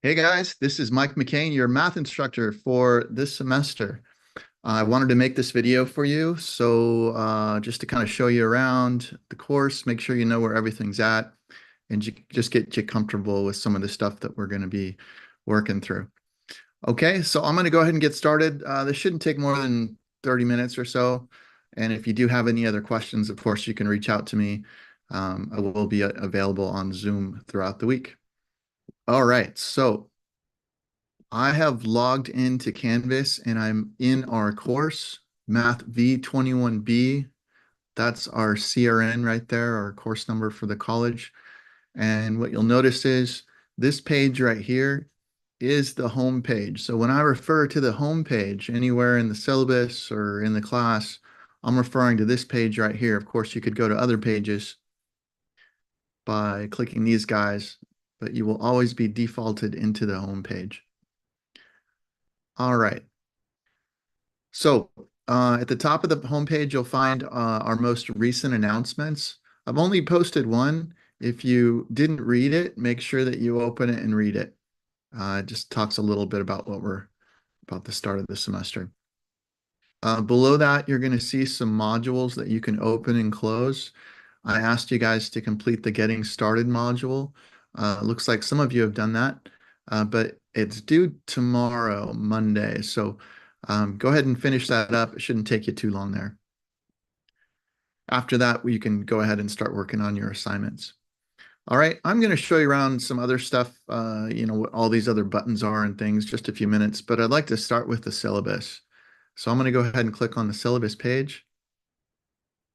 Hey guys, this is Mike McCain, your math instructor for this semester. I wanted to make this video for you, so just to kind of show you around the course, make sure you know where everything's at, and just get you comfortable with some of the stuff that we're going to be working through. Okay, so I'm going to go ahead and get started. This shouldn't take more than 30 minutes or so. And if you do have any other questions, of course, you can reach out to me. I will be available on Zoom throughout the week. All right, so I have logged into Canvas and I'm in our course, Math V21B. That's our CRN right there, our course number for the college. And what you'll notice is this page right here is the home page. So when I refer to the home page anywhere in the syllabus or in the class, I'm referring to this page right here. Of course, you could go to other pages by clicking these guys, but you will always be defaulted into the home page. All right. So at the top of the homepage, you'll find our most recent announcements. I've only posted one. If you didn't read it, make sure that you open it and read it. It just talks a little bit about about the start of the semester. Below that, you're going to see some modules that you can open and close. I asked you guys to complete the Getting Started module. Looks like some of you have done that, but it's due tomorrow, Monday. So go ahead and finish that up. It shouldn't take you too long there. After that, you can go ahead and start working on your assignments. All right, I'm going to show you around some other stuff, what all these other buttons are and things, just a few minutes, but I'd like to start with the syllabus. So I'm going to go ahead and click on the syllabus page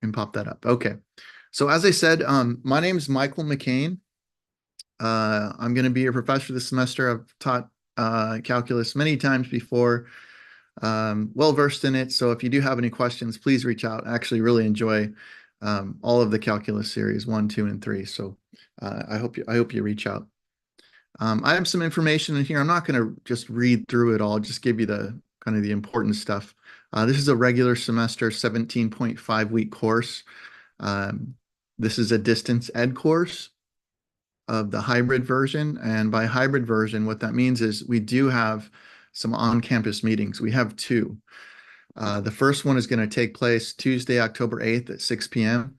and pop that up. Okay. So as I said, my name is Michael McCain. I'm going to be your professor this semester. I've taught calculus many times before, well versed in it. So if you do have any questions, please reach out. I actually really enjoy all of the calculus series 1, 2, and 3. So I hope you reach out. I have some information in here. I'm not going to just read through it all. Just give you the kind of the important stuff. This is a regular semester 17.5 week course. This is a distance ed course of the hybrid version. And by hybrid version, what that means is we do have some on-campus meetings. We have two. The first one is going to take place Tuesday, October 8th at 6 p.m.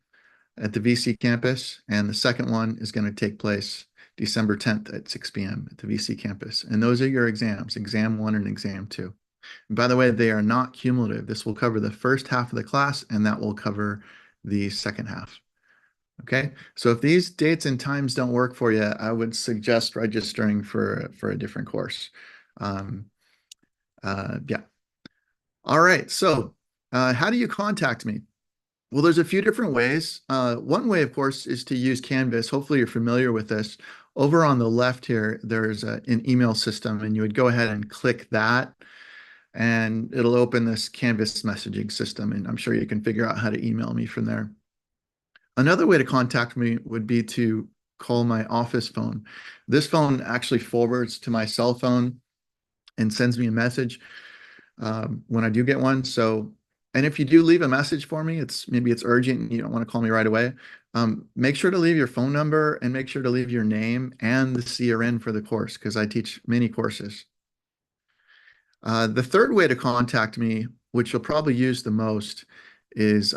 at the VC campus. And the second one is going to take place December 10th at 6 p.m. at the VC campus. And those are your exams, exam 1 and exam 2. And by the way, they are not cumulative. This will cover the first half of the class, and that will cover the second half. Okay, so if these dates and times don't work for you, I would suggest registering for a different course. Yeah. All right, so how do you contact me? Well, there's a few different ways. One way, of course, is to use Canvas. Hopefully, you're familiar with this. Over on the left here, there's an email system, and you would go ahead and click that, and it'll open this Canvas messaging system, and I'm sure you can figure out how to email me from there. Another way to contact me would be to call my office phone. This phone actually forwards to my cell phone and sends me a message when I do get one. So, and if you do leave a message for me, maybe it's urgent and you don't want to call me right away. Make sure to leave your phone number and make sure to leave your name and the CRN for the course because I teach many courses. The third way to contact me, which you'll probably use the most, is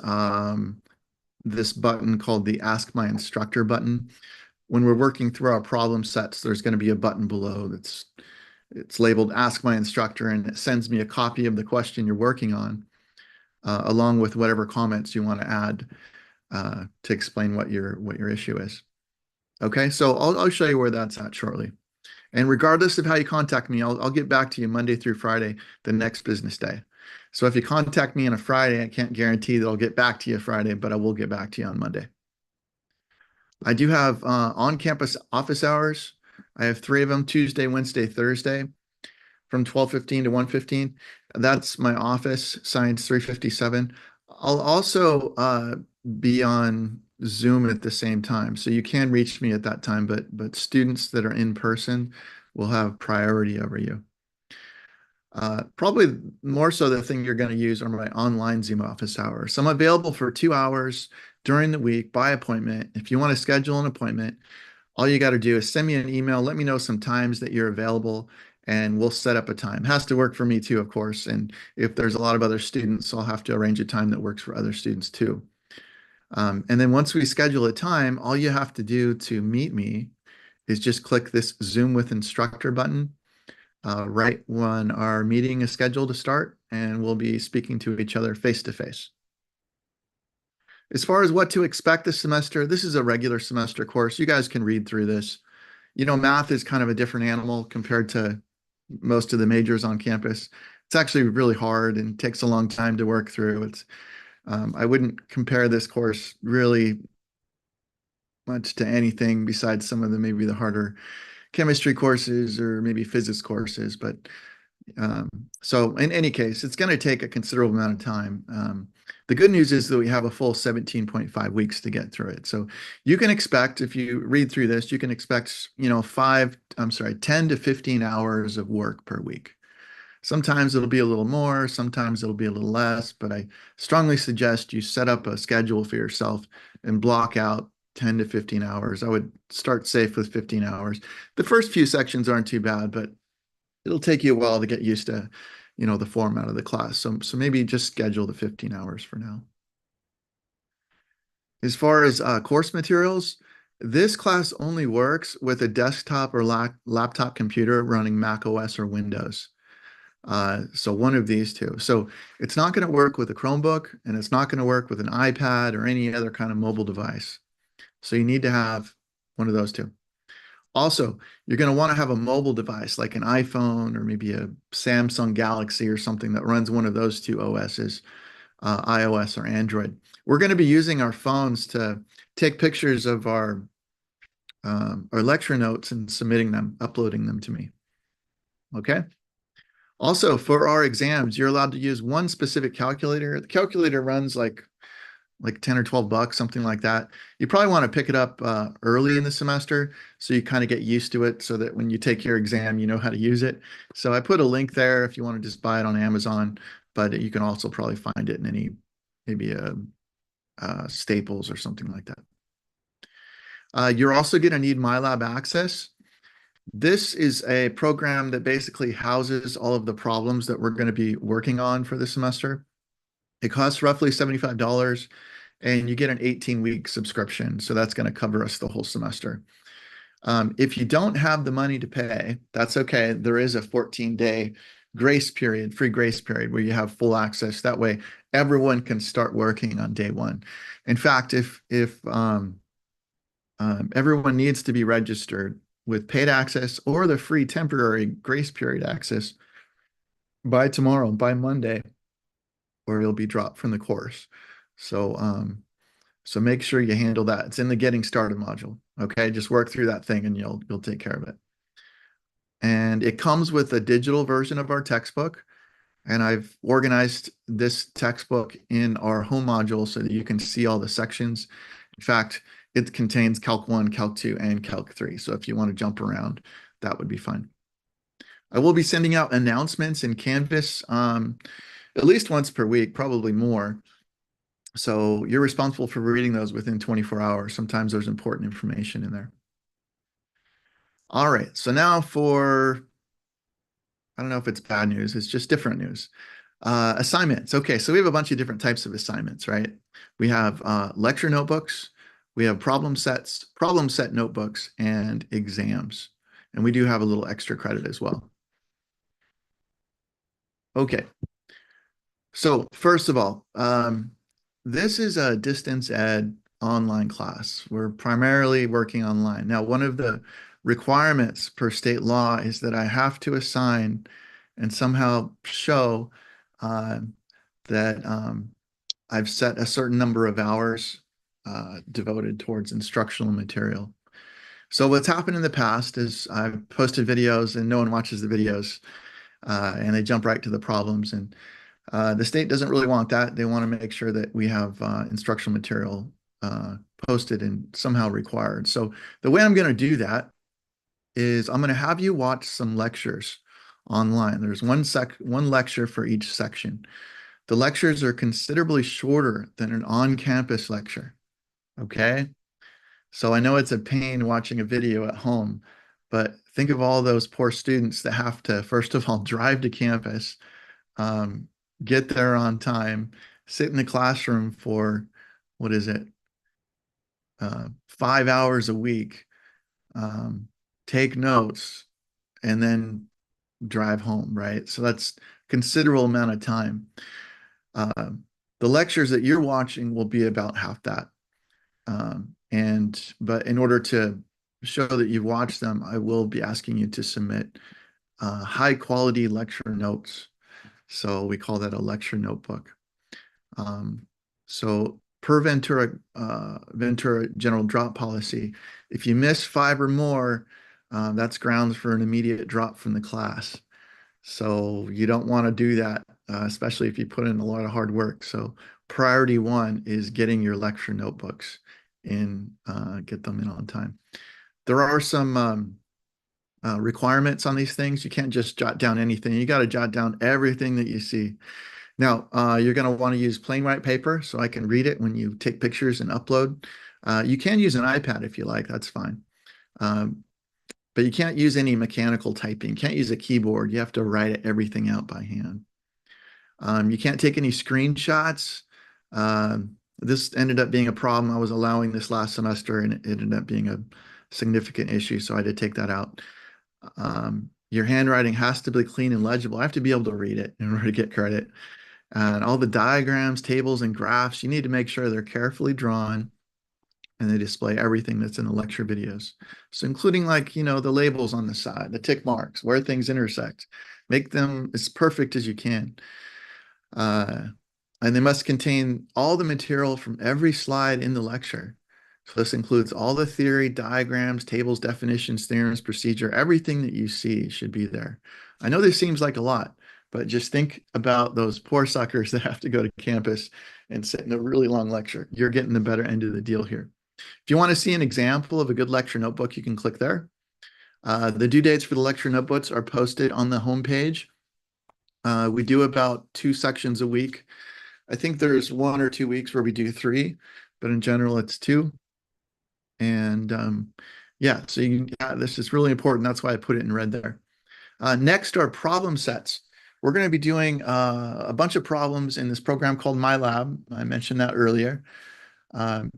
this button called the Ask My Instructor button. When we're working through our problem sets, there's going to be a button below it's labeled Ask My Instructor, and it sends me a copy of the question you're working on, along with whatever comments you want to add to explain what your issue is. Okay, so I'll show you where that's at shortly. And regardless of how you contact me, I'll get back to you Monday through Friday, the next business day. So if you contact me on a Friday, I can't guarantee that I'll get back to you Friday, but I will get back to you on Monday. I do have on-campus office hours. I have 3 of them, Tuesday, Wednesday, Thursday, from 12:15 to 1:15. That's my office, Science 357. I'll also be on Zoom at the same time, so you can reach me at that time, but students that are in person will have priority over you. Probably more so the thing you're going to use are my online Zoom office hours. So I'm available for 2 hours during the week by appointment. If you want to schedule an appointment, All you got to do is send me an email, let me know some times that you're available, and we'll set up a time. Has to work for me too, of course. And if there's a lot of other students, I'll have to arrange a time that works for other students too. And then once we schedule a time, all you have to do to meet me is just click this Zoom with Instructor button right when our meeting is scheduled to start, and we'll be speaking to each other face to face. As far as what to expect this semester, this is a regular semester course. You guys can read through this. You know, math is kind of a different animal compared to most of the majors on campus. It's actually really hard and takes a long time to work through. I wouldn't compare this course really much to anything besides some of the maybe the harder chemistry courses or maybe physics courses. But so in any case, it's going to take a considerable amount of time. The good news is that we have a full 17.5 weeks to get through it. So you can expect, if you read through this, you can expect, 10 to 15 hours of work per week. Sometimes it'll be a little more, sometimes it'll be a little less, but I strongly suggest you set up a schedule for yourself and block out 10 to 15 hours. I would start safe with 15 hours. The first few sections aren't too bad, but it'll take you a while to get used to, the format of the class. So maybe just schedule the 15 hours for now. As far as course materials, this class only works with a desktop or laptop computer running Mac OS or Windows. So one of these two. So it's not going to work with a Chromebook, and it's not going to work with an iPad or any other kind of mobile device. So you need to have one of those two. Also, you're going to want to have a mobile device like an iPhone or maybe a Samsung Galaxy or something that runs one of those two OSs, iOS or Android. We're going to be using our phones to take pictures of our lecture notes and submitting them, uploading them to me. Okay. Also, for our exams, you're allowed to use one specific calculator. The calculator runs like 10 or 12 bucks, something like that. You probably want to pick it up early in the semester so you kind of get used to it so that when you take your exam, you know how to use it. So I put a link there if you want to just buy it on Amazon, but you can also probably find it in any, maybe Staples or something like that. You're also going to need MyLab Access. This is a program that basically houses all of the problems that we're going to be working on for the semester. It costs roughly $75, and you get an 18-week subscription. So that's going to cover us the whole semester. If you don't have the money to pay, that's okay. There is a 14-day grace period, free grace period, where you have full access. That way, everyone can start working on day one. In fact, if everyone needs to be registered with paid access or the free temporary grace period access by tomorrow, by Monday, or it'll be dropped from the course. So make sure you handle that. It's in the getting started module. Okay, just work through that thing and you'll take care of it. And it comes with a digital version of our textbook. And I've organized this textbook in our home module so that you can see all the sections. In fact, it contains Calc 1, Calc 2, and Calc 3. So if you want to jump around, that would be fine. I will be sending out announcements in Canvas at least once per week, probably more. So you're responsible for reading those within 24 hours. Sometimes there's important information in there. All right, so now I don't know if it's bad news, it's just different news. Assignments. Okay, so we have a bunch of different types of assignments, right? We have lecture notebooks, we have problem set notebooks, and exams. And we do have a little extra credit as well. Okay, so first of all, this is a distance ed online class. We're primarily working online. Now, one of the requirements per state law is that I have to assign and somehow show that I've set a certain number of hours devoted towards instructional material. So what's happened in the past is I've posted videos and no one watches the videos and they jump right to the problems. And the state doesn't really want that. They want to make sure that we have instructional material posted and somehow required. So the way I'm going to do that is I'm going to have you watch some lectures online. There's one lecture for each section. The lectures are considerably shorter than an on-campus lecture, okay? So I know it's a pain watching a video at home, but think of all those poor students that have to, first of all, drive to campus, um, get there on time, sit in the classroom for, what is it, 5 hours a week, um, take notes, and then drive home, right? So that's considerable amount of time. Uh, the lectures that you're watching will be about half that. But in order to show that you've watched them, I will be asking you to submit high quality lecture notes. So we call that a lecture notebook. Um, so per Ventura general drop policy, if you miss 5 or more, that's grounds for an immediate drop from the class. So you don't want to do that, especially if you put in a lot of hard work. So priority one is getting your lecture notebooks in, get them in on time. There are some requirements on these things. You can't just jot down anything. You got to jot down everything that you see. Now, you're going to want to use plain white paper so I can read it when you take pictures and upload. You can use an iPad if you like, that's fine. Um, but you can't use any mechanical typing. You can't use a keyboard. You have to write everything out by hand. You can't take any screenshots. This ended up being a problem. I was allowing this last semester and it ended up being a significant issue, so I had to take that out. Your handwriting has to be clean and legible. I have to be able to read it in order to get credit. And all the diagrams, tables, and graphs, you need to make sure they're carefully drawn and they display everything that's in the lecture videos. So including like, the labels on the side, the tick marks, where things intersect. Make them as perfect as you can. And they must contain all the material from every slide in the lecture. So this includes all the theory, diagrams, tables, definitions, theorems, procedure, everything that you see should be there. I know this seems like a lot, but just think about those poor suckers that have to go to campus and sit in a really long lecture. You're getting the better end of the deal here. If you want to see an example of a good lecture notebook, you can click there. The due dates for the lecture notebooks are posted on the homepage. We do about 2 sections a week. I think there's 1 or 2 weeks where we do 3, but in general, it's 2. And yeah, so this is really important. That's why I put it in red there. Next are problem sets. We're going to be doing a bunch of problems in this program called MyLab. I mentioned that earlier.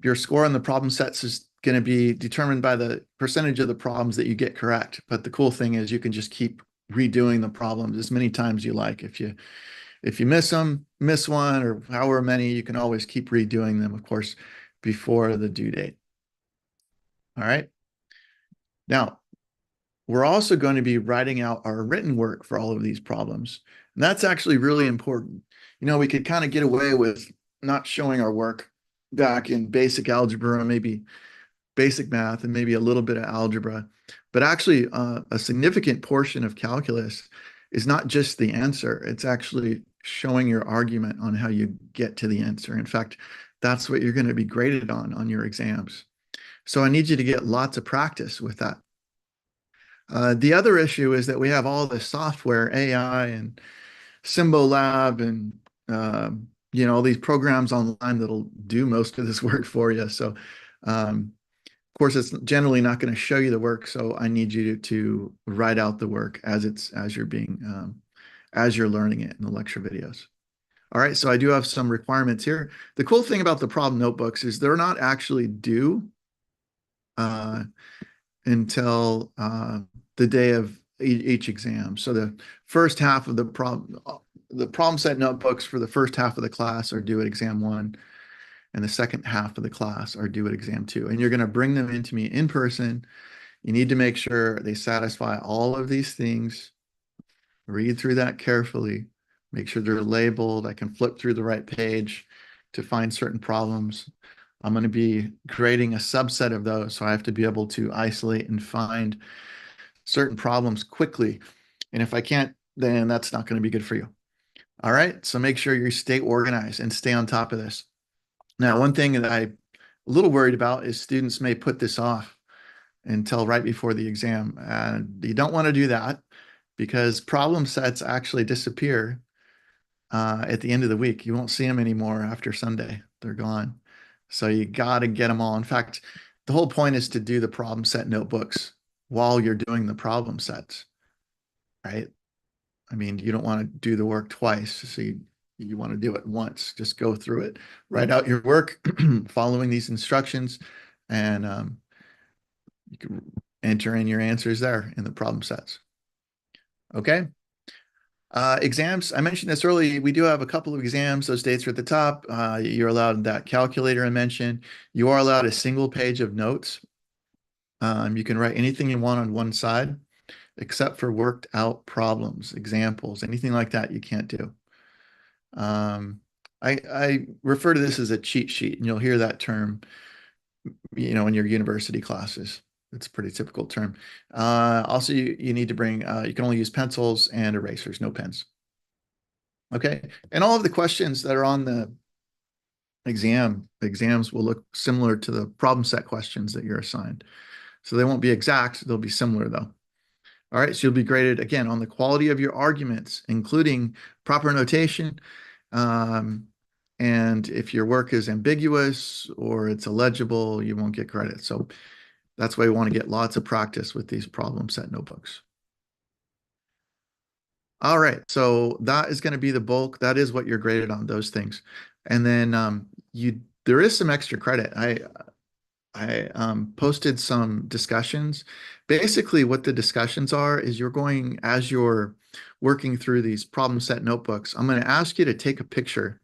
Your score on the problem sets is going to be determined by the percentage of the problems that you get correct. But the cool thing is you can just keep redoing the problems as many times as you like. If you miss one, or however many, you can always keep redoing them, of course, before the due date. All right. Now, we're also going to be writing out our written work for all of these problems. And that's actually really important. We could kind of get away with not showing our work back in basic algebra, maybe basic math, and maybe a little bit of algebra. But actually, a significant portion of calculus is not just the answer. It's actually showing your argument on how you get to the answer. In fact, that's what you're going to be graded on your exams. So I need you to get lots of practice with that. The other issue is that we have all this software, AI and Symbolab and all these programs online that'll do most of this work for you. So of course, it's generally not going to show you the work. So I need you to write out the work as you're learning it in the lecture videos. All right, so I do have some requirements here. The cool thing about the problem notebooks is they're not actually due until the day of each exam. So the first half of the problem set notebooks for the first half of the class are due at exam 1, and the second half of the class are due at exam 2. And you're going to bring them into me in person. You need to make sure they satisfy all of these things. Read through that carefully. Make sure they're labeled. I can flip through the right page to find certain problems. I'm going to be grading a subset of those, so I have to be able to isolate and find certain problems quickly. And if I can't, then that's not going to be good for you. All right, so make sure you stay organized and stay on top of this. Now, one thing that I'm a little worried about is students may put this off until right before the exam. And you don't want to do that because problem sets actually disappear at the end of the week. You won't see them anymore after Sunday. They're gone. So you got to get them all. In fact, The whole point is to do the problem set notebooks while you're doing the problem sets, right? I mean, you don't want to do the work twice. So you want to do it once. Just go through it, write out your work following these instructions, and you can enter in your answers there in the problem sets. Okay. Exams, I mentioned this early. We do have a couple of exams. Those dates are at the top. You're allowed that calculator I mentioned. You are allowed a single page of notes. You can write anything you want on one side, except for worked out problems, examples, anything like that you can't do. I refer to this as a cheat sheet, and you'll hear that term, in your university classes. It's a pretty typical term. Also, you need to bring, you can only use pencils and erasers, no pens. Okay. And all of the questions that are on the exams will look similar to the problem set questions that you're assigned. So they won't be exact, they'll be similar though. All right, so you'll be graded again on the quality of your arguments, including proper notation. And if your work is ambiguous or it's illegible, you won't get credit. So that's why we want to get lots of practice with these problem set notebooks. All right, so that is going to be the bulk. That is what you're graded on, those things. And then there is some extra credit. I posted some discussions. Basically, what the discussions are is as you're working through these problem set notebooks, I'm going to ask you to take a picture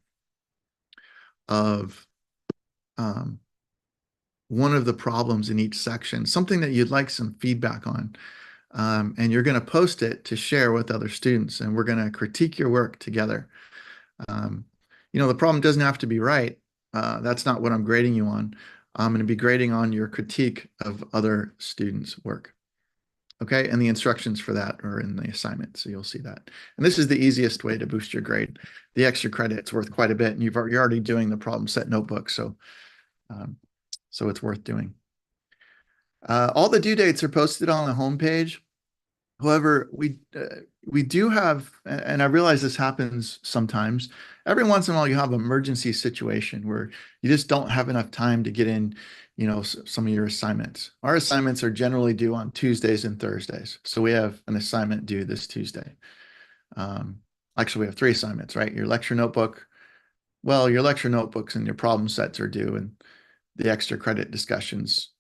of one of the problems in each section, something that you'd like some feedback on. And you're going to post it to share with other students, and we're going to critique your work together. The problem doesn't have to be right. That's not what I'm grading you on. I'm going to be grading on your critique of other students' work. Okay, and the instructions for that are in the assignment, so you'll see that. And this is the easiest way to boost your grade. The extra credit's worth quite a bit, and you're already doing the problem set notebook, so it's worth doing. All the due dates are posted on the homepage. However, we do have, and I realize this happens sometimes, every once in a while you have an emergency situation where you just don't have enough time to get in, some of your assignments. Our assignments are generally due on Tuesdays and Thursdays. So we have an assignment due this Tuesday. Actually, we have 3 assignments, right? Your lecture notebooks and your problem sets are due, and the extra credit discussions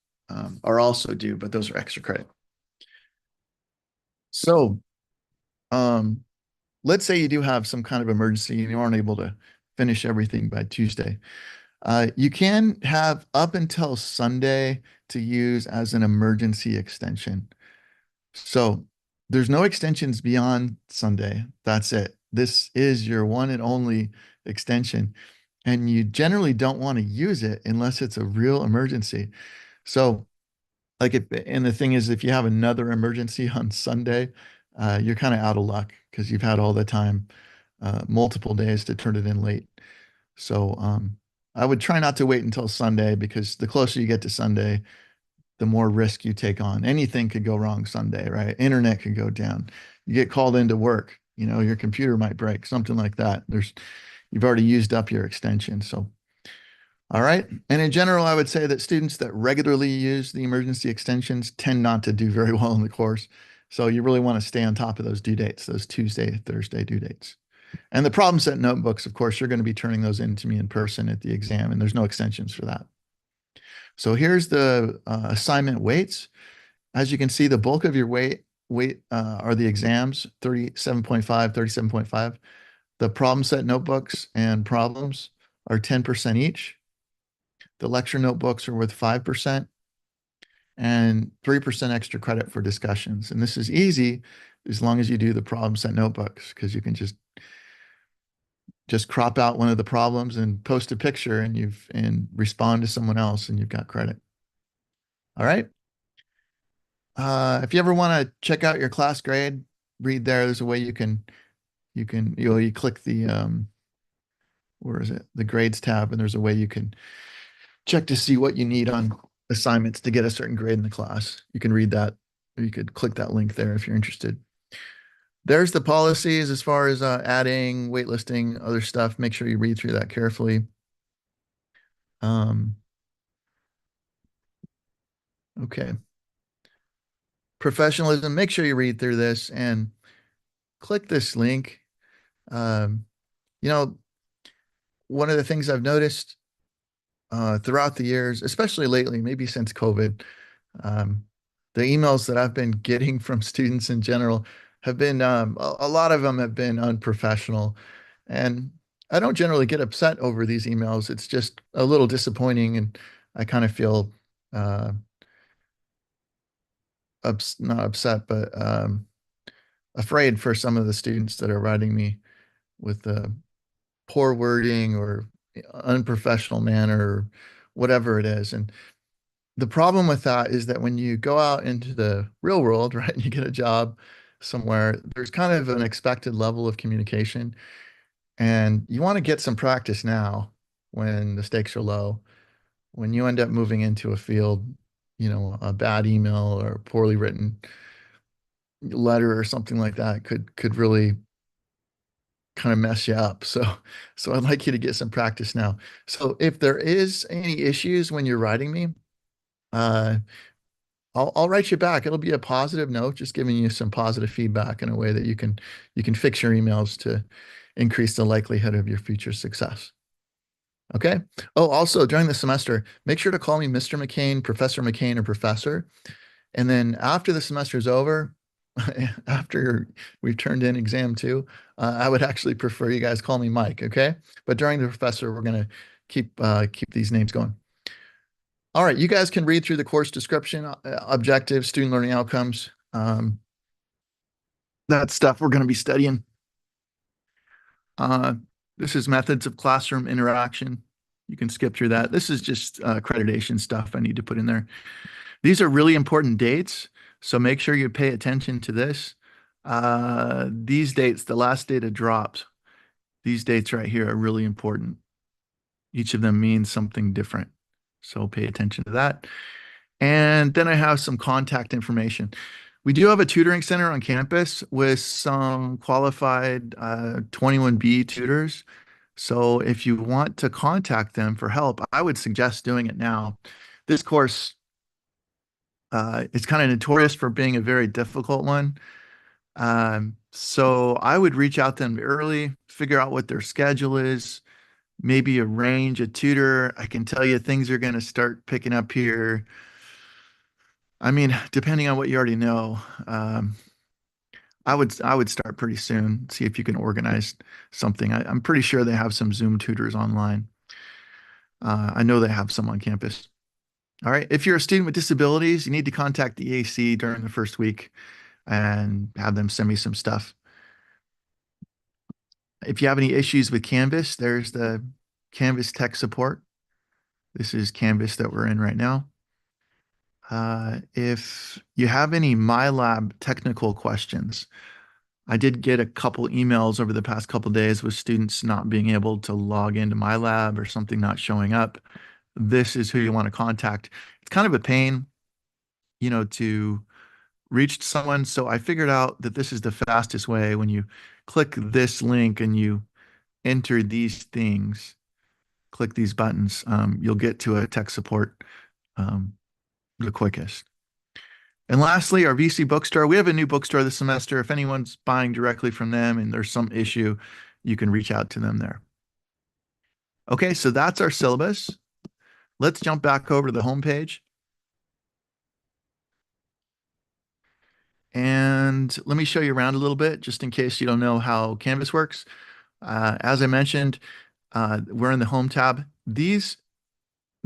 are also due, but those are extra credit. So, let's say you do have some kind of emergency and you aren't able to finish everything by Tuesday. You can have up until Sunday to use as an emergency extension. So there's no extensions beyond Sunday. That's it. This is your one and only extension. And you generally don't want to use it unless it's a real emergency. So and the thing is, if you have another emergency on Sunday, you're kind of out of luck because you've had all the time, multiple days to turn it in late. So I would try not to wait until Sunday, because the closer you get to Sunday, the more risk you take on. Anything could go wrong Sunday, right? Internet could go down. You get called into work, your computer might break, something like that. You've already used up your extension. So all right. And in general, I would say that students that regularly use the emergency extensions tend not to do very well in the course. So you really want to stay on top of those due dates, those Tuesday, Thursday due dates. And the problem set notebooks, of course, you're going to be turning those in to me in person at the exam, and there's no extensions for that. So here's the assignment weights. As you can see, the bulk of your weight are the exams, 37.5, 37.5. The problem set notebooks and problems are 10% each. The lecture notebooks are worth 5% and 3% extra credit for discussions. And this is easy as long as you do the problem set notebooks, because you can just crop out one of the problems and post a picture and respond to someone else, and you've got credit. All right. If you ever want to check out your class grade, read there. There's a way you click the where is it? The grades tab, and there's a way you can check to see what you need on assignments to get a certain grade in the class. You can read that, or you could click that link there if you're interested. There's the policies as far as adding, waitlisting, other stuff. Make sure you read through that carefully. Okay. Professionalism, make sure you read through this and click this link. Um, you know, one of the things I've noticed throughout the years, especially lately, maybe since COVID, um, the emails that I've been getting from students in general have been, a lot of them have been unprofessional. And I don't generally get upset over these emails. It's just a little disappointing. And I kind of feel, uh, not upset, but afraid for some of the students that are writing me with poor wording or unprofessional manner or whatever it is. And the problem with that is that when you go out into the real world, right, and you get a job somewhere, there's kind of an expected level of communication, and you want to get some practice now when the stakes are low. When you end up moving into a field, a bad email or a poorly written letter or something like that could really kind of mess you up. So I'd like you to get some practice now. So if there is any issues when you're writing me, uh, I'll write you back. It'll be a positive note, just giving you some positive feedback in a way that you can fix your emails to increase the likelihood of your future success. Okay. Oh, also during the semester, make sure to call me Mr. McCain, Professor McCain, or Professor. And then after the semester is over, after we've turned in exam two, I would actually prefer you guys call me Mike. Okay. But during the professor, we're gonna keep these names going. All right, you guys can read through the course description, objectives, student learning outcomes. That stuff we're going to be studying. Uh, this is methods of classroom interaction. You can skip through that. This is just accreditation stuff I need to put in there. These are really important dates, so make sure you pay attention to this. These dates, the last data dropped. These dates right here are really important. Each of them means something different, so pay attention to that. And then I have some contact information. We do have a tutoring center on campus with some qualified 21B tutors. So if you want to contact them for help, I would suggest doing it now. This course is kind of notorious for being a very difficult one. So I would reach out to them early, figure out what their schedule is, maybe arrange a tutor. I can tell you things are going to start picking up here. I mean, depending on what you already know, I would start pretty soon. See if you can organize something. I'm pretty sure they have some Zoom tutors online. I know they have some on campus. All right. If you're a student with disabilities, you need to contact the EAC during the first week and have them send me some stuff. If you have any issues with Canvas, there's the Canvas tech support. This is Canvas that we're in right now. If you have any MyLab technical questions, I did get a couple emails over the past couple days with students not being able to log into MyLab or something not showing up. This is who you want to contact. It's kind of a pain, to reach someone. So I figured out that this is the fastest way. When you click this link and you enter these things, click these buttons, you'll get to a tech support um, the quickest. And lastly, our VC bookstore. We have a new bookstore this semester. If anyone's buying directly from them and there's some issue, you can reach out to them there. Okay, so that's our syllabus. Let's jump back over to the home page. And let me show you around a little bit, just in case you don't know how Canvas works. As I mentioned, we're in the Home tab. This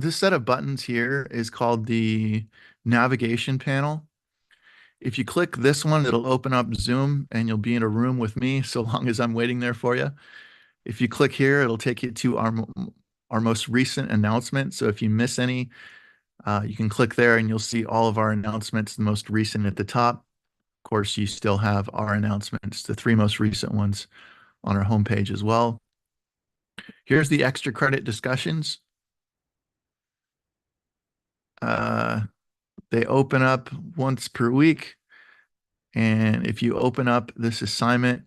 set of buttons here is called the navigation panel. If you click this one, it'll open up Zoom and you'll be in a room with me so long as I'm waiting there for you. If you click here, it'll take you to our most recent announcement. So if you miss any, you can click there and you'll see all of our announcements, the most recent at the top. Of course, you still have our announcements, the 3 most recent ones on our homepage as well. Here's the extra credit discussions. They open up once per week. And if you open up this assignment,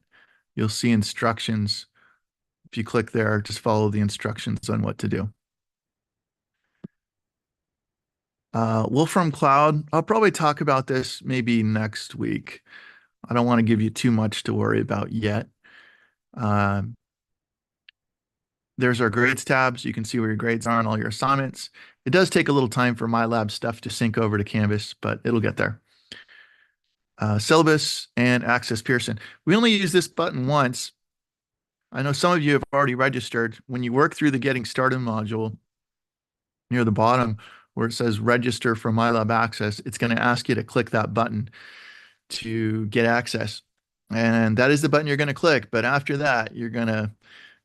you'll see instructions. If you click there, just follow the instructions on what to do. Wolfram Cloud, I'll probably talk about this maybe next week. I don't want to give you too much to worry about yet. Um, there's our grades tabs. You can see where your grades are on all your assignments. It does take a little time for MyLab stuff to sync over to Canvas, but it'll get there. Syllabus and Access Pearson. We only use this button once. I know some of you have already registered. When you work through the Getting Started module, near the bottom where it says register for MyLab Access, it's going to ask you to click that button to get access. And that is the button you're going to click. But after that, you're going to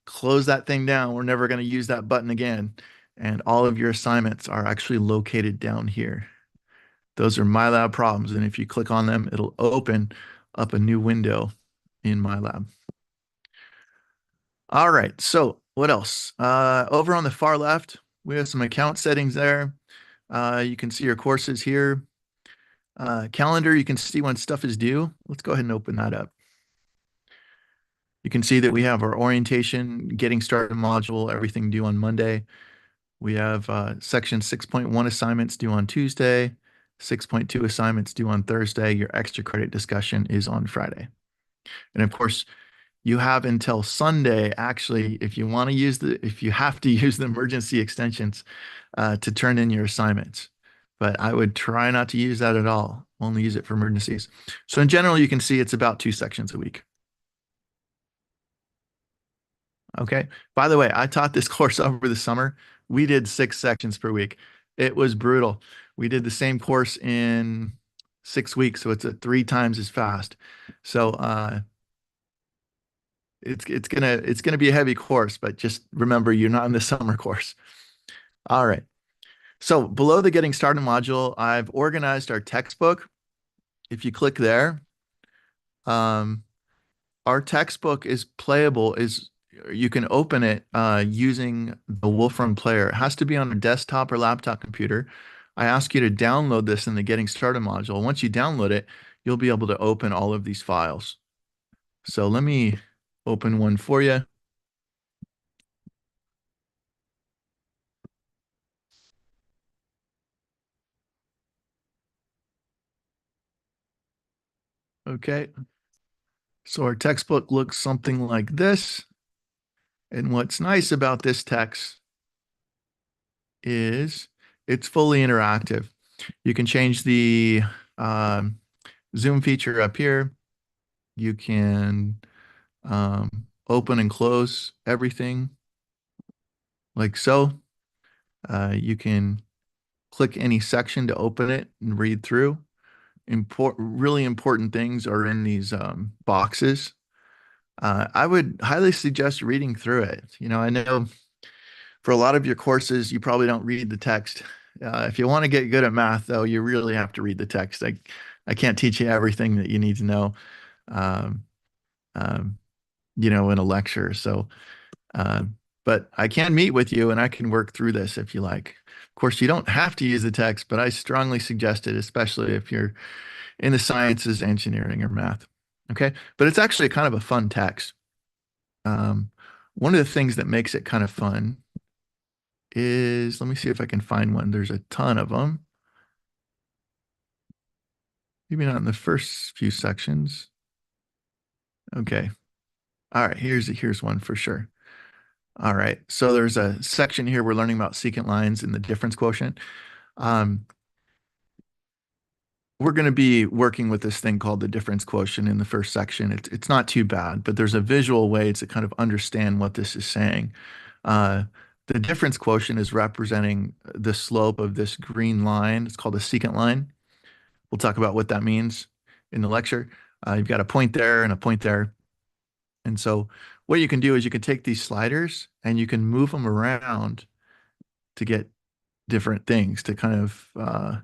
close that thing down. We're never going to use that button again. And all of your assignments are actually located down here. Those are MyLab problems. And if you click on them, it'll open up a new window in MyLab. All right. So what else? Over on the far left, we have some account settings there. You can see your courses here. Calendar, you can see when stuff is due. Let's go ahead and open that up. You can see that we have our orientation, getting started module, everything due on Monday. We have section 6.1 assignments due on Tuesday, 6.2 assignments due on Thursday. Your extra credit discussion is on Friday. And of course, you have until Sunday, actually, if you want to use if you have to use the emergency extensions to turn in your assignments. But I would try not to use that at all. Only use it for emergencies. So in general, you can see it's about 2 sections a week. Okay. By the way, I taught this course over the summer. We did 6 sections per week. It was brutal. We did the same course in 6 weeks, so it's 3 times as fast. So it's gonna be a heavy course, but just remember you're not in the summer course. All right. So below the Getting Started module, I've organized our textbook. If you click there, um, our textbook is playable. You can open it using the Wolfram Player. It has to be on a desktop or laptop computer. I ask you to download this in the Getting Started module. Once you download it, you'll be able to open all of these files. So let me open one for you. Okay. So our textbook looks something like this. And what's nice about this text is it's fully interactive. You can change the um, zoom feature up here. You can open and close everything like so. You can click any section to open it and read through. Really important things are in these boxes. I would highly suggest reading through it. You know, I know for a lot of your courses, you probably don't read the text. If you want to get good at math, though, you really have to read the text. I can't teach you everything that you need to know, um, um, in a lecture. So, uh, but I can meet with you and I can work through this if you like. Of course, you don't have to use the text, but I strongly suggest it, especially if you're in the sciences, engineering, or math. Okay, but it's actually kind of a fun text. One of the things that makes it kind of fun is, let me see if I can find one. There's a ton of them. Maybe not in the first few sections. Okay. All right, here's one for sure. All right. So there's a section here we're learning about secant lines and the difference quotient. Um, we're going to be working with this thing called the difference quotient in the first section. It's not too bad, but there's a visual way to kind of understand what this is saying. The difference quotient is representing the slope of this green line. It's called a secant line. We'll talk about what that means in the lecture. You've got a point there and a point there. And so what you can do is you can take these sliders and you can move them around to get different things to kind of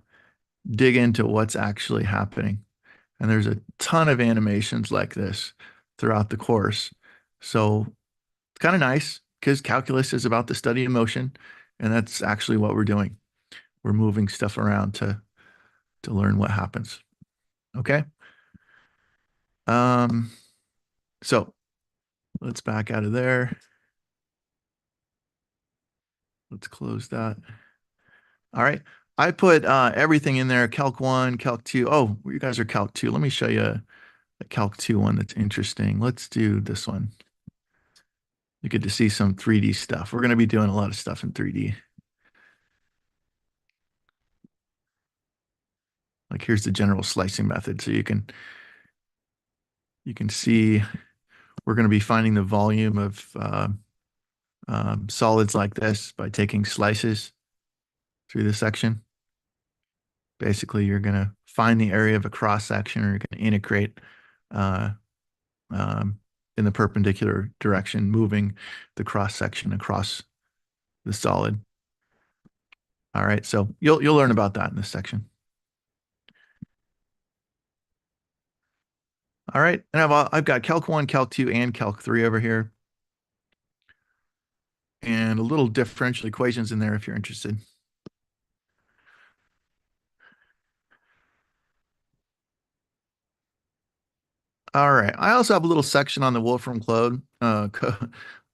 dig into what's actually happening. And there's a ton of animations like this throughout the course. So it's kind of nice because calculus is about the study of motion, and that's actually what we're doing. We're moving stuff around to learn what happens. Okay. So let's back out of there. Let's close that. All right. I put everything in there, Calc 1, Calc 2. Oh, you guys are Calc 2. Let me show you a Calc 2 one that's interesting. Let's do this one. You get to see some 3D stuff. We're going to be doing a lot of stuff in 3D. Like here's the general slicing method. So you can see we're going to be finding the volume of solids like this by taking slices through the section. Basically, you're going to find the area of a cross section, or you're going to integrate uh, um, in the perpendicular direction, moving the cross section across the solid. All right, so you'll learn about that in this section. All right, and I've got Calc 1, Calc 2, and Calc 3 over here, and a little differential equations in there if you're interested. All right. I also have a little section on the Wolfram Cloud, on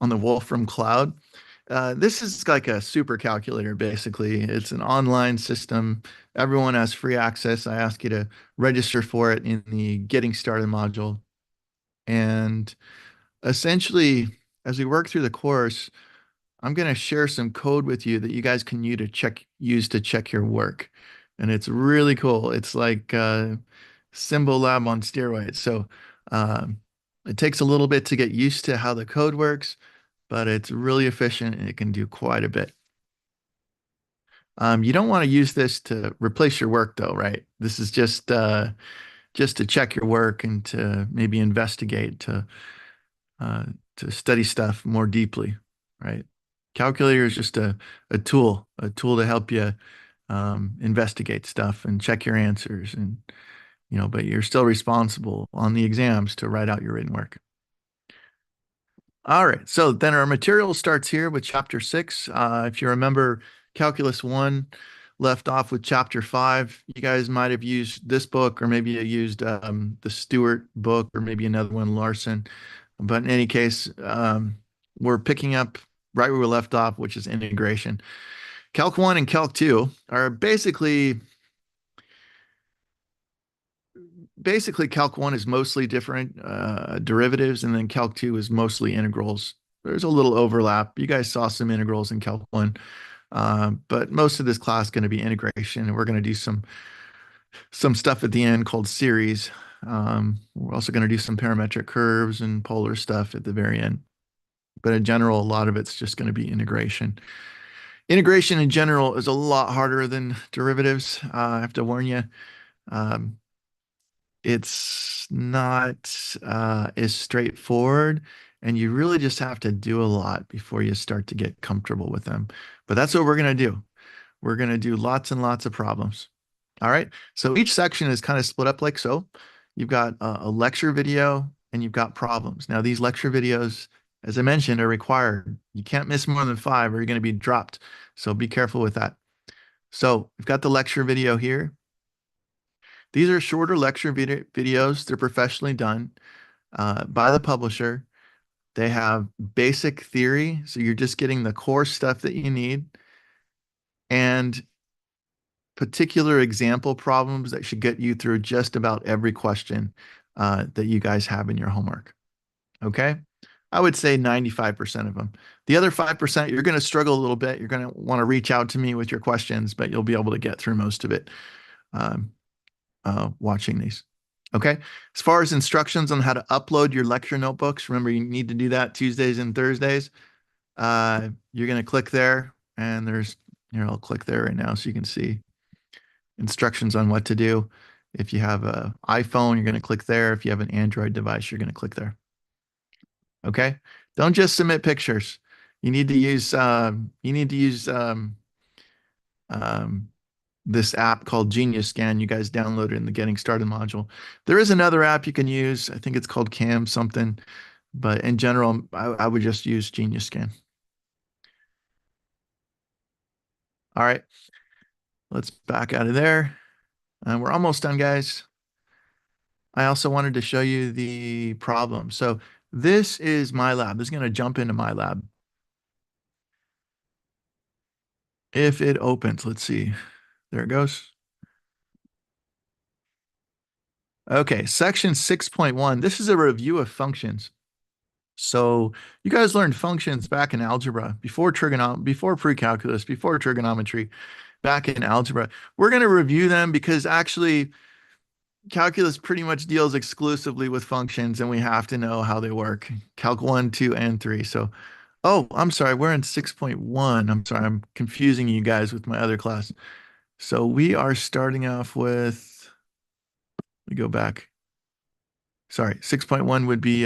the Wolfram Cloud. This is like a super calculator, basically. It's an online system. Everyone has free access. I ask you to register for it in the Getting Started module. And essentially, as we work through the course, I'm going to share some code with you that you guys can use to check your work. And it's really cool. It's like Symbolab on steroids. So um, it takes a little bit to get used to how the code works, but it's really efficient and it can do quite a bit. You don't want to use this to replace your work though, right? This is just to check your work and to maybe investigate, uh, to study stuff more deeply, right? Calculator is just a tool to help you investigate stuff and check your answers, and but you're still responsible on the exams to write out your written work. All right, so then our material starts here with chapter 6. If you remember, Calculus 1 left off with chapter 5. You guys might have used this book, or maybe you used the Stewart book, or maybe another one, Larson. But in any case, we're picking up right where we left off, which is integration. Calc 1 and Calc 2 are basically Calc 1 is mostly different derivatives, and then Calc 2 is mostly integrals. There's a little overlap. You guys saw some integrals in Calc 1, but most of this class is going to be integration, and we're going to do some stuff at the end called series. We're also going to do some parametric curves and polar stuff at the very end. But in general, a lot of it's just going to be integration. Integration in general is a lot harder than derivatives. I have to warn you. It's not as straightforward, and you really just have to do a lot before you start to get comfortable with them. But that's what we're going to do. We're going to do lots and lots of problems. All right. So each section is kind of split up like so. You've got a lecture video and you've got problems. Now, these lecture videos, as I mentioned, are required. You can't miss more than 5 or you're going to be dropped. So be careful with that. So we've got the lecture video here. These are shorter lecture videos. They're professionally done by the publisher. They have basic theory. So you're just getting the core stuff that you need, and particular example problems that should get you through just about every question that you guys have in your homework. Okay? I would say 95% of them. The other 5%, you're going to struggle a little bit. You're going to want to reach out to me with your questions, but you'll be able to get through most of it watching these. Okay? As far as instructions on how to upload your lecture notebooks, remember you need to do that Tuesdays and Thursdays. You're going to click there, and I'll click there right now so you can see instructions on what to do. If you have an iPhone, you're going to click there. If you have an Android device, you're going to click there. Okay? Don't just submit pictures. You need to use this app called Genius Scan. You guys downloaded in the Getting Started module. There is another app you can use. I think it's called Cam something, but in general, I would just use Genius Scan. All right, let's back out of there. And we're almost done, guys. I also wanted to show you the problem. So this is MyLab. This is going to jump into MyLab. If it opens, let's see. There it goes. Okay, section 6.1. This is a review of functions. So you guys learned functions back in algebra, before pre-calculus, before trigonometry, back in algebra. We're going to review them because actually calculus pretty much deals exclusively with functions and we have to know how they work. Calc 1, 2, and 3. So, oh, I'm sorry, we're in 6.1. I'm sorry, I'm confusing you guys with my other class. So we are starting off with, let me go back. Sorry, 6.1 would be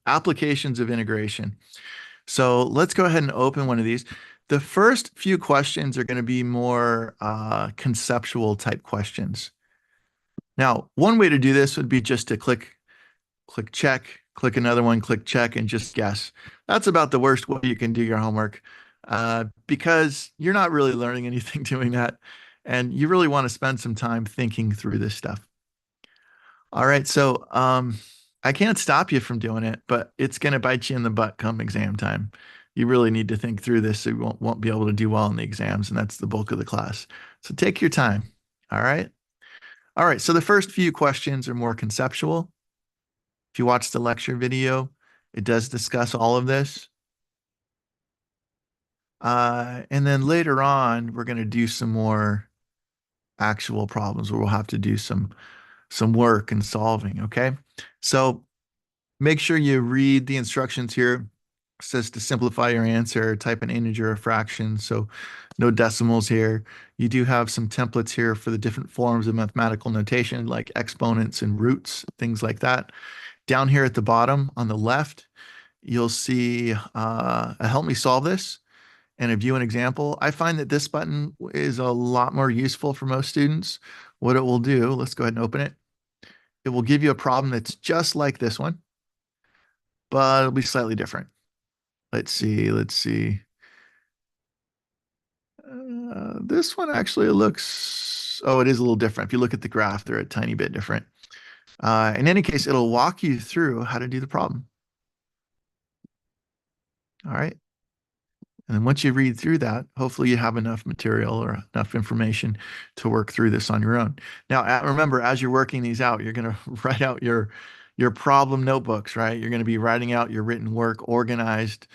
applications of integration. So let's go ahead and open one of these. The first few questions are going to be more conceptual type questions. Now, one way to do this would be just to click check, click another one, click check, and just guess. That's about the worst way you can do your homework because you're not really learning anything doing that. And you really want to spend some time thinking through this stuff. All right, so I can't stop you from doing it, but it's going to bite you in the butt come exam time. You really need to think through this so you won't be able to do well in the exams, and that's the bulk of the class. So take your time. All right. All right, so the first few questions are more conceptual. If you watch the lecture video, it does discuss all of this. And then later on, we're going to do some more actual problems where we'll have to do some work and solving, okay? So make sure you read the instructions here. It says to simplify your answer, type an integer or fraction, so no decimals here. You do have some templates here for the different forms of mathematical notation like exponents and roots, things like that. Down here at the bottom on the left, you'll see a help me solve this and a view an example. I find that this button is a lot more useful for most students. What it will do, let's go ahead and open it. It will give you a problem that's just like this one, but it'll be slightly different. Let's see. This one actually looks, oh, it is a little different. If you look at the graph, they're a tiny bit different. In any case, it'll walk you through how to do the problem. All right. And then once you read through that, hopefully you have enough material or enough information to work through this on your own. Now, remember, as you're working these out, you're going to write out your problem notebooks, right? You're going to be writing out your written work organized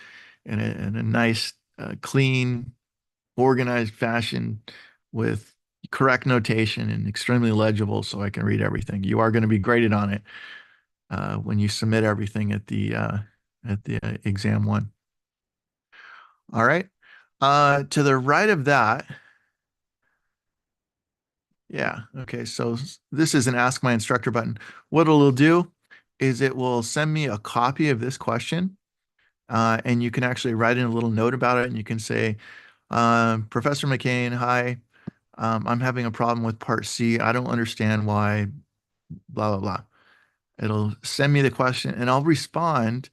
in a nice, clean, organized fashion with correct notation and extremely legible so I can read everything. You are going to be graded on it when you submit everything at the exam one. All right. To the right of that, yeah, okay, so this is an Ask My Instructor button. What it'll do is it will send me a copy of this question, and you can actually write in a little note about it, and you can say, Professor McCain, hi, I'm having a problem with part C. I don't understand why, blah, blah, blah. It'll send me the question and I'll respond.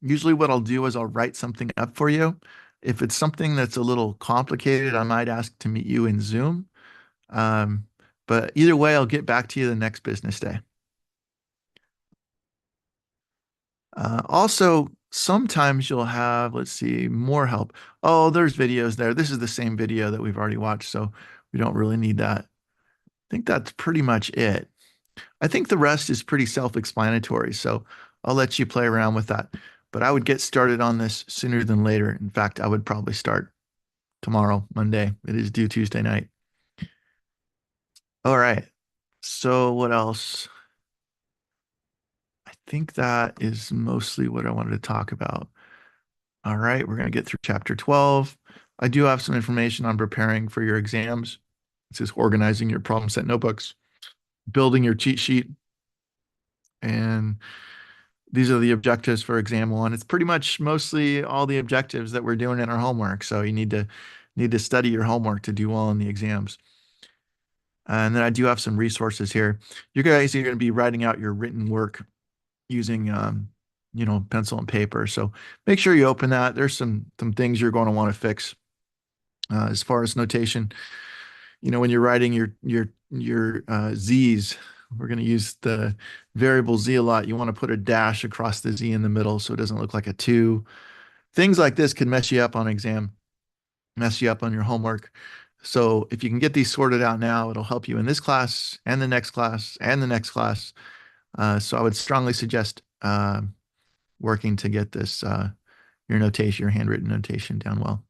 Usually what I'll do is I'll write something up for you. If it's something that's a little complicated, I might ask to meet you in Zoom. But either way, I'll get back to you the next business day. Also, sometimes you'll have, let's see, more help. Oh, there's videos there. This is the same video that we've already watched, so we don't really need that. I think that's pretty much it. I think the rest is pretty self-explanatory, so I'll let you play around with that. But I would get started on this sooner than later. In fact, I would probably start tomorrow, Monday. It is due Tuesday night. All right. So what else? I think that is mostly what I wanted to talk about. All right, we're going to get through chapter 12. I do have some information on preparing for your exams. This is organizing your problem set notebooks, building your cheat sheet, and these are the objectives for exam one. It's pretty much mostly all the objectives that we're doing in our homework. So you need to study your homework to do well in the exams. And then I do have some resources here. You guys are going to be writing out your written work using pencil and paper. So make sure you open that. There's some things you're going to want to fix as far as notation. When you're writing your z's, we're going to use the variable z a lot. You want to put a dash across the z in the middle so it doesn't look like a 2. Things like this can mess you up on exam, mess you up on your homework. So if you can get these sorted out now, it'll help you in this class and the next class and the next class. So I would strongly suggest working to get this your notation, your handwritten notation down well.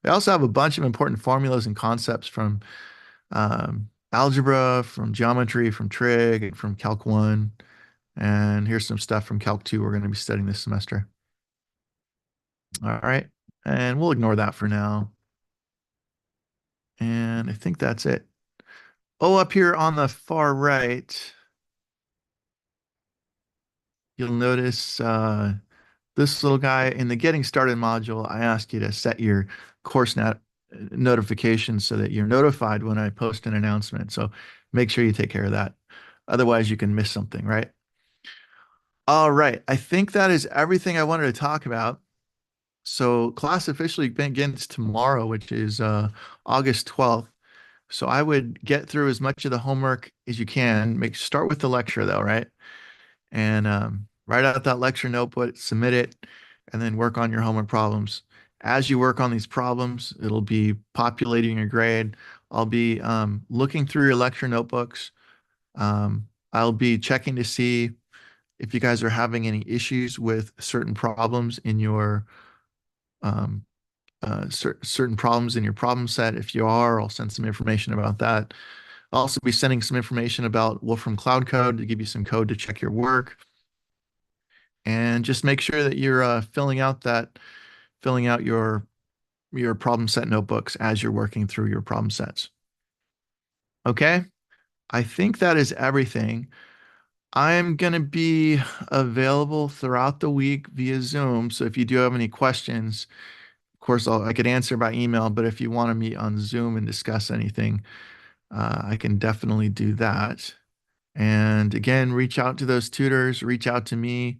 I also have a bunch of important formulas and concepts from algebra, from geometry, from trig, and from Calc 1. And here's some stuff from Calc 2 we're going to be studying this semester. All right. And we'll ignore that for now. And I think that's it. Oh, up here on the far right, you'll notice this little guy in the Getting Started module. I ask you to set your course notifications so that you're notified when I post an announcement. So make sure you take care of that. Otherwise, you can miss something, right? All right. I think that is everything I wanted to talk about. So class officially begins tomorrow, which is August 12th. So I would get through as much of the homework as you can. Start with the lecture though, right? And write out that lecture notebook, submit it, and then work on your homework problems. As you work on these problems, it'll be populating your grade. I'll be looking through your lecture notebooks. I'll be checking to see if you guys are having any issues with certain problems in your um, certain problems in your problem set. If you are, I'll send some information about that. I'll also be sending some information about Wolfram Cloud Code to give you some code to check your work. And just make sure that you're filling out your problem set notebooks as you're working through your problem sets. Okay, I think that is everything. I'm going to be available throughout the week via Zoom. So if you do have any questions, of course, I could answer by email, but if you want to meet on Zoom and discuss anything, I can definitely do that. And again, reach out to those tutors, reach out to me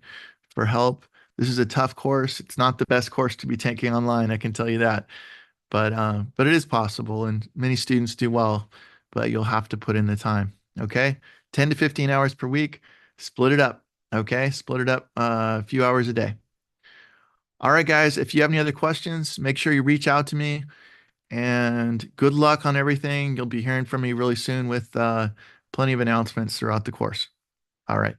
for help. This is a tough course. It's not the best course to be taking online, I can tell you that. But it is possible, and many students do well, but you'll have to put in the time. Okay, 10 to 15 hours per week. Split it up. Okay, split it up a few hours a day. All right, guys. If you have any other questions, make sure you reach out to me. And good luck on everything. You'll be hearing from me really soon with plenty of announcements throughout the course. All right.